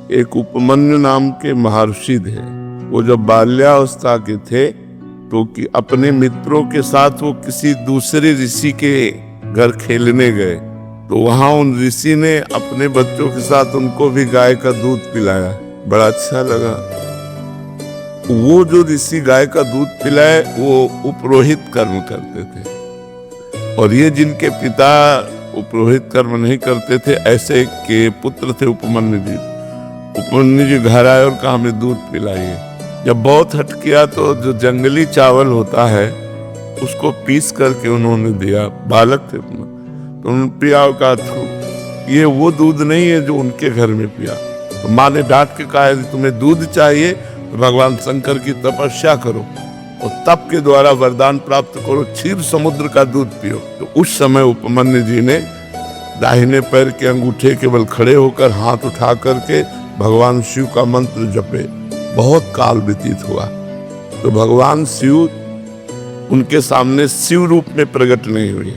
एक उपमन्यु नाम के महर्षि थे। वो जब बाल्यावस्था के थे तो कि अपने मित्रों के साथ वो किसी दूसरे ऋषि के घर खेलने गए, तो वहां उन ऋषि ने अपने बच्चों के साथ उनको भी गाय का दूध पिलाया। बड़ा अच्छा लगा। वो जो ऋषि गाय का दूध पिलाए वो उपरोहित कर्म करते थे, और ये जिनके पिता उपरोहित कर्म नहीं करते थे, ऐसे के पुत्र थे उपमन्यु जी। उपमन्यु जी घर आए और कहा हमें दूध पिलाइए। जब बहुत हट किया तो जो जंगली चावल होता है उसको पीस करके उन्होंने दिया। बालक थे तो उन्होंने पिया और कहा ये वो दूध नहीं है जो उनके घर में पिया। तो माँ ने डांट के कहा तुम्हें दूध चाहिए तो भगवान शंकर की तपस्या करो और तप के द्वारा वरदान प्राप्त करो, क्षीर समुद्र का दूध पियो। तो उस समय उपमन्यु जी ने दाहिने पैर के अंगूठे केवल खड़े होकर हाथ उठा करके भगवान शिव का मंत्र जपे। बहुत काल व्यतीत हुआ तो भगवान शिव उनके सामने शिव रूप में प्रकट नहीं हुए,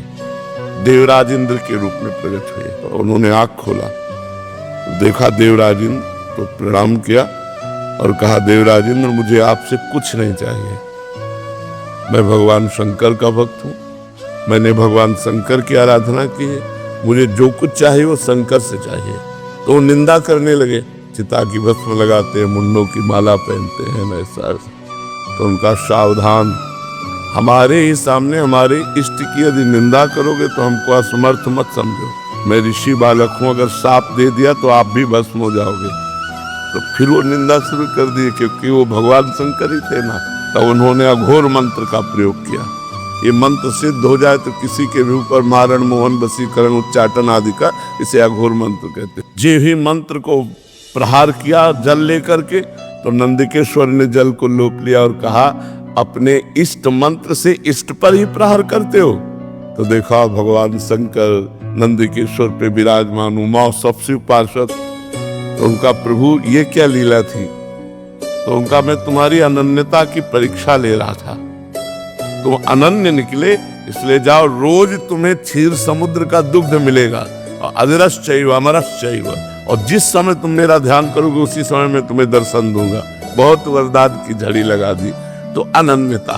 देवराज इंद्र के रूप में प्रकट हुए। तो उन्होंने आंख खोला, देखा देवराज इंद्र, तो प्रणाम किया और कहा देवराज इंद्र मुझे आपसे कुछ नहीं चाहिए, मैं भगवान शंकर का भक्त हूँ, मैंने भगवान शंकर की आराधना की है, मुझे जो कुछ चाहिए वो शंकर से चाहिए। तो वो निंदा करने लगे, चिता की भस्म लगाते हैं, मुंडों की माला पहनते हैं ऐसा। तो उनका सावधान, हमारे ही सामने हमारे इष्ट की यदि निंदा करोगे तो हमको असमर्थ मत समझो। मैं ऋषि बालक हूँ, अगर साप दे दिया तो आप भी भस्म हो जाओगे। तो फिर वो निंदा शुरू कर दी, क्योंकि वो भगवान शंकर ही थे ना। तो उन्होंने अघोर मंत्र का प्रयोग किया। ये मंत्र सिद्ध हो जाए तो किसी के भी ऊपर मारण, मोहन, वशीकरण, उच्चाटन आदि का, इसे अघोर मंत्र कहते हैं। जे ही मंत्र को प्रहार किया जल लेकर के, तो नंदिकेश्वर ने जल को लोप लिया और कहा अपने इष्ट मंत्र से इष्ट पर ही प्रहार करते हो। तो देखा भगवान शंकर नंदिकेश्वर पे विराजमान, उमा सबसे पार्षद। तो उनका प्रभु ये क्या लीला थी? तो उनका मैं तुम्हारी अनन्यता की परीक्षा ले रहा था, तुम अनन्य निकले, इसलिए जाओ, रोज तुम्हें क्षीर समुद्र का दुग्ध मिलेगा, और अजरश्चैव अमरश्चैव, और जिस समय तुम मेरा ध्यान करोगे उसी समय मैं तुम्हें दर्शन दूंगा। बहुत वरदान की झड़ी लगा दी। तो अनन्यता।